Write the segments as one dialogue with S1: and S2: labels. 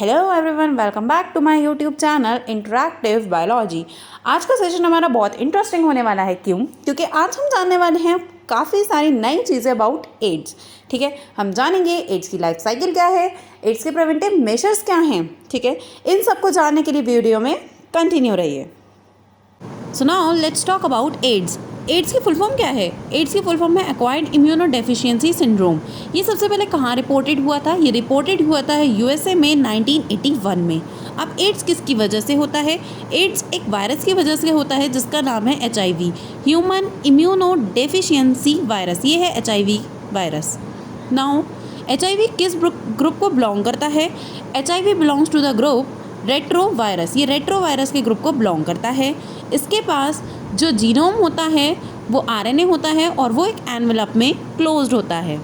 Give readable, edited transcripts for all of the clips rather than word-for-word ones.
S1: Hello everyone, welcome back to my YouTube channel interactive biology. आज का session हमारा बहुत इंटरेस्टिंग होने वाला है। क्योंकि आज हम जानने वाले हैं काफ़ी सारी नई चीज़ें अबाउट एड्स। ठीक है, हम जानेंगे एड्स की लाइफ साइकिल क्या है, एड्स के प्रिवेंटिव मेजर्स क्या हैं। ठीक है, इन सबको जानने के लिए वीडियो में कंटिन्यू रहिए। So now let's talk about AIDS. AIDS की फुल फॉर्म क्या है? एड्स की फुल फॉर्म है एक्वायर्ड इम्यूनोडेफिशिएंसी सिंड्रोम। ये सबसे पहले कहाँ रिपोर्टेड हुआ था? ये रिपोर्टेड हुआ था यूएसए में 1981 में। अब एड्स किसकी वजह से होता है? एड्स एक वायरस की वजह से होता है जिसका नाम है HIV, ह्यूमन इम्यूनोडेफिशिएंसी वायरस। ये है HIV वायरस। नाउ HIV किस ग्रुप को बिलोंग करता है? HIV belongs to the group retro virus. ये रेट्रो वायरस के ग्रुप को बिलोंग करता है। इसके पास जो जीनोम होता है वो RNA होता है और वो एक एनवेलप में क्लोज्ड होता है।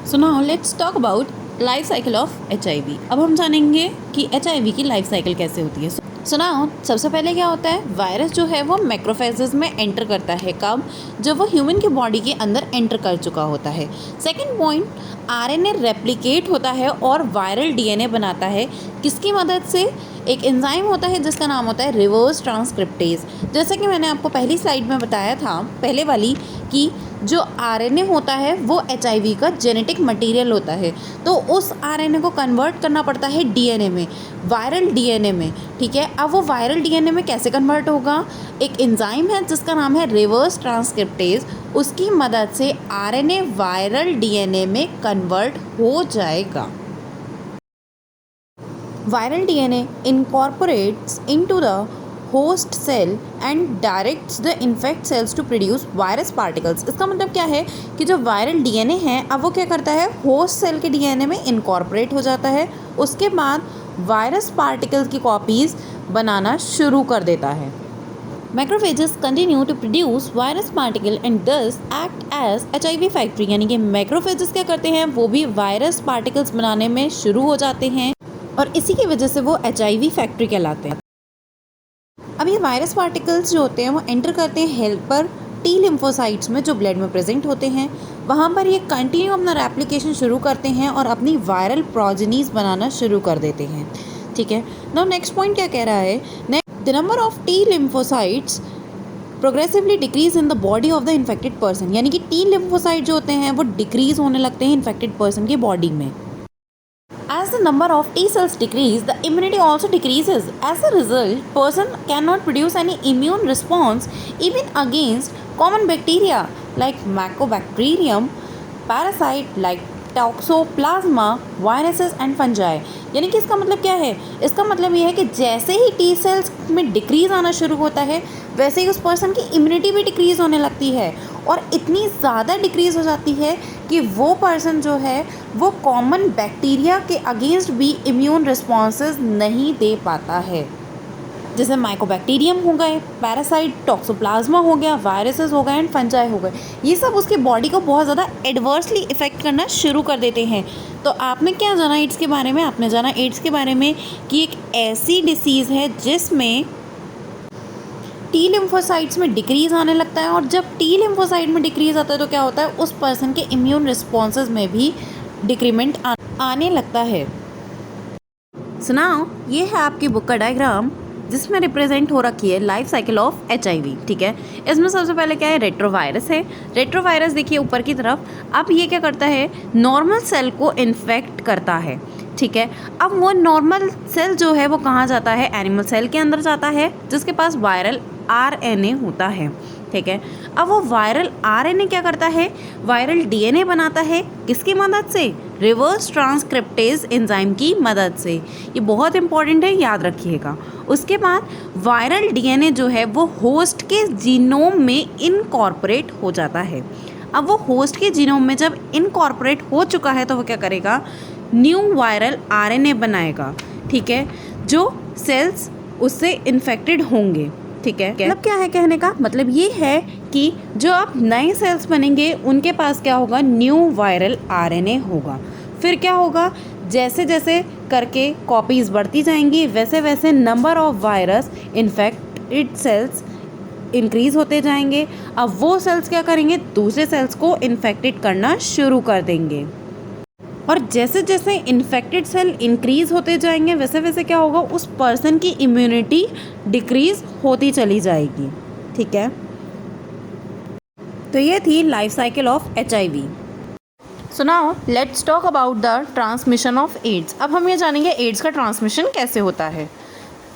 S1: सो now let's talk about life cycle of HIV। अब हम जानेंगे कि HIV की लाइफ साइकिल कैसे होती है। सो नाउ सबसे पहले क्या होता है? वायरस जो है वो मैक्रोफेजेस में एंटर करता है। कब? जब वो ह्यूमन की बॉडी के अंदर एंटर कर चुका होता है। सेकेंड पॉइंट, RNA रेप्लिकेट होता है और वायरल DNA बनाता है। किसकी मदद से? एक एंजाइम होता है जिसका नाम होता है रिवर्स ट्रांसक्रिप्टेज। जैसे कि मैंने आपको पहली स्लाइड में बताया था, पहले वाली, कि जो RNA होता है वो HIV का जेनेटिक मटेरियल होता है, तो उस RNA को कन्वर्ट करना पड़ता है DNA में, वायरल DNA में। ठीक है, अब वो वायरल DNA में कैसे कन्वर्ट होगा? एक एंजाइम है जिसका नाम है रिवर्स ट्रांसक्रिप्टेज, उसकी मदद से RNA वायरल DNA में कन्वर्ट हो जाएगा। Viral DNA incorporates into the host cell and directs the infect cells to produce virus particles। इसका मतलब क्या है कि जो वायरल DNA है अब वो क्या करता है? होस्ट सेल के DNA में इनकॉर्पोरेट हो जाता है, उसके बाद वायरस पार्टिकल्स की कॉपीज़ बनाना शुरू कर देता है। Macrophages continue to produce virus particle and thus act as HIV factory। यानी कि मैक्रोफेजेस क्या करते हैं? वो भी वायरस पार्टिकल्स बनाने में शुरू हो जाते हैं और इसी की वजह से वो HIV फैक्ट्री कहलाते हैं। अब ये वायरस पार्टिकल्स जो होते हैं वो एंटर करते हैं हेल्पर T लिम्फोसाइट्स में जो ब्लड में प्रेजेंट होते हैं। वहाँ पर ये कंटिन्यू अपना रेप्लिकेशन शुरू करते हैं और अपनी वायरल प्रोजेनीज बनाना शुरू कर देते हैं। ठीक है, नाउ नेक्स्ट पॉइंट क्या कह रहा है? The number of T lymphocytes progressively decrease in the body of the infected person. यानी कि T लिम्फोसाइट जो होते हैं वो डिक्रीज होने लगते हैं इन्फेक्टेड पर्सन की बॉडी में। As the number of T cells decrease, the immunity also decreases. As a result, person cannot produce any immune response even against common bacteria like Mycobacterium, parasite like toxoplasma, viruses and fungi. यानी कि इसका मतलब क्या है? इसका मतलब ये है कि जैसे ही T सेल्स में डिक्रीज़ आना शुरू होता है वैसे ही उस पर्सन की इम्यूनिटी भी डिक्रीज़ होने लगती है और इतनी ज़्यादा डिक्रीज़ हो जाती है कि वो पर्सन जो है वो कॉमन बैक्टीरिया के अगेंस्ट भी इम्यून रिस्पॉन्सेज नहीं दे पाता है। जैसे माइकोबैक्टीरियम हो गए, पैरासाइट, टॉक्सोप्लाज्मा हो गया, वायरसेस हो गए एंड फंजाई हो गए। ये सब उसकी बॉडी को बहुत ज़्यादा एडवर्सली इफ़ेक्ट करना शुरू कर देते हैं। तो आपने क्या जाना एड्स के बारे में? आपने जाना एड्स के बारे में कि एक ऐसी डिसीज़ है जिसमें T लिम्फोसाइट्स में डिक्रीज़ आने लगता है और जब T लिम्फोसाइट में डिक्रीज़ आता है तो क्या होता है? उस पर्सन के इम्यून रिस्पॉन्सेज में भी डिक्रीमेंट आने लगता है। सुनाओ, ये है आपकी बुक का डायग्राम जिसमें रिप्रेजेंट हो रखी है लाइफ साइकिल ऑफ HIV। ठीक है, इसमें सबसे पहले क्या है? रेट्रोवायरस है। रेट्रोवायरस देखिए ऊपर की तरफ। अब ये क्या करता है? नॉर्मल सेल को इन्फेक्ट करता है। ठीक है, अब वो नॉर्मल सेल जो है वो कहाँ जाता है? एनिमल सेल के अंदर जाता है जिसके पास वायरल RNA होता है। ठीक है, अब वो वायरल RNA क्या करता है? वायरल DNA बनाता है। किसकी मदद से? रिवर्स ट्रांसक्रिप्टेज एंजाइम की मदद से। ये बहुत इंपॉर्टेंट है, याद रखिएगा। उसके बाद वायरल DNA जो है वो होस्ट के जीनोम में इनकॉर्पोरेट हो जाता है। अब वो होस्ट के जीनोम में जब इनकॉर्पोरेट हो चुका है तो वो क्या करेगा? न्यू वायरल RNA बनाएगा। ठीक है, जो सेल्स उससे इन्फेक्टेड होंगे। ठीक है, मतलब क्या है कहने का? मतलब ये है कि जो अब नए सेल्स बनेंगे उनके पास क्या होगा? न्यू वायरल RNA होगा। फिर क्या होगा? जैसे जैसे करके कॉपीज़ बढ़ती जाएंगी वैसे वैसे number of virus infected cells increase होते जाएंगे। अब वो सेल्स क्या करेंगे? दूसरे सेल्स को इन्फेक्टेड करना शुरू कर देंगे। और जैसे जैसे इन्फेक्टेड सेल इंक्रीज़ होते जाएंगे वैसे वैसे क्या होगा, उस पर्सन की इम्यूनिटी डिक्रीज़ होती चली जाएगी। ठीक है, तो ये थी life cycle of HIV। So now let's talk about the transmission of AIDS. अब हम ये जानेंगे एड्स का ट्रांसमिशन कैसे होता है।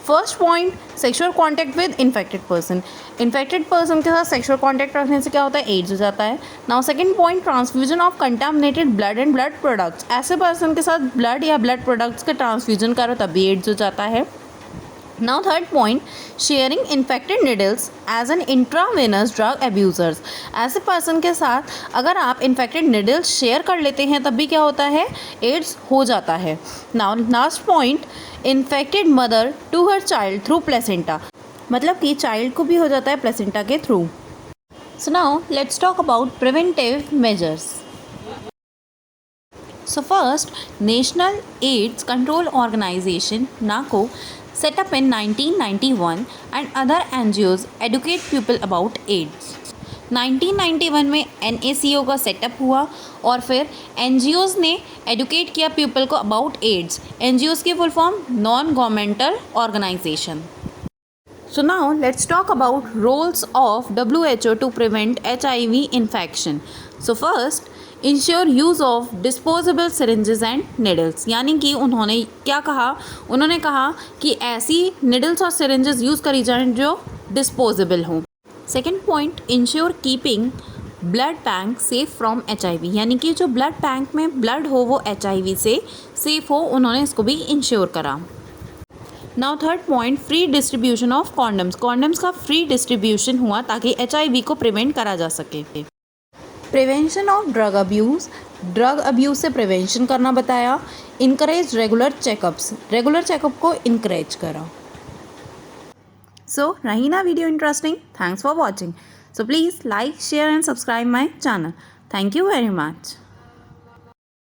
S1: First point, sexual contact with infected person. Infected person के साथ सेक्सुअल कांटेक्ट रखने से क्या होता है, एड्स हो जाता है। Now second point, transfusion of contaminated blood and blood products. ऐसे पर्सन के साथ ब्लड या ब्लड प्रोडक्ट्स का ट्रांसफ्यूजन करो तब भी एड्स हो जाता है। Now third point, sharing infected needles as an intravenous drug abusers। ऐसे पर्सन के साथ अगर आप इन्फेक्टेड निडल्स शेयर कर लेते हैं तब भी क्या होता है, एड्स हो जाता है। Now last point, infected mother to her child through placenta. मतलब कि चाइल्ड को भी हो जाता है प्लेसेंटा के through. So now let's talk about preventive measures. So first, National AIDS Control Organization (NACO) set up in 1991 and other NGOs educate people about AIDS। 1991 में NACO का सेटअप हुआ और फिर NGOs ने एडुकेट किया पीपल को about AIDS. NGOs की full form non governmental organisation. So now let's talk about roles of WHO to prevent HIV infection। So first, ensure use of disposable syringes and needles. यानी कि उन्होंने क्या कहा, उन्होंने कहा कि ऐसी निडल्स और सिरिंजेस यूज़ करी जाएं जो डिस्पोजेबल हों। Second point, ensure keeping blood bank safe from HIV। यानी कि जो ब्लड बैंक में ब्लड हो वो HIV से सेफ हो, उन्होंने इसको भी इंश्योर करा। Now third point, free distribution of condoms. Condoms का फ्री डिस्ट्रीब्यूशन हुआ ताकि HIV को प्रिवेंट करा जा सके। Prevention of drug abuse, drug abuse से प्रिवेंशन करना बताया। Encourage regular checkups, regular checkup को इनकरेज करा। सो रही ना video interesting? Thanks for watching. So please like, share and subscribe my channel. Thank you very much.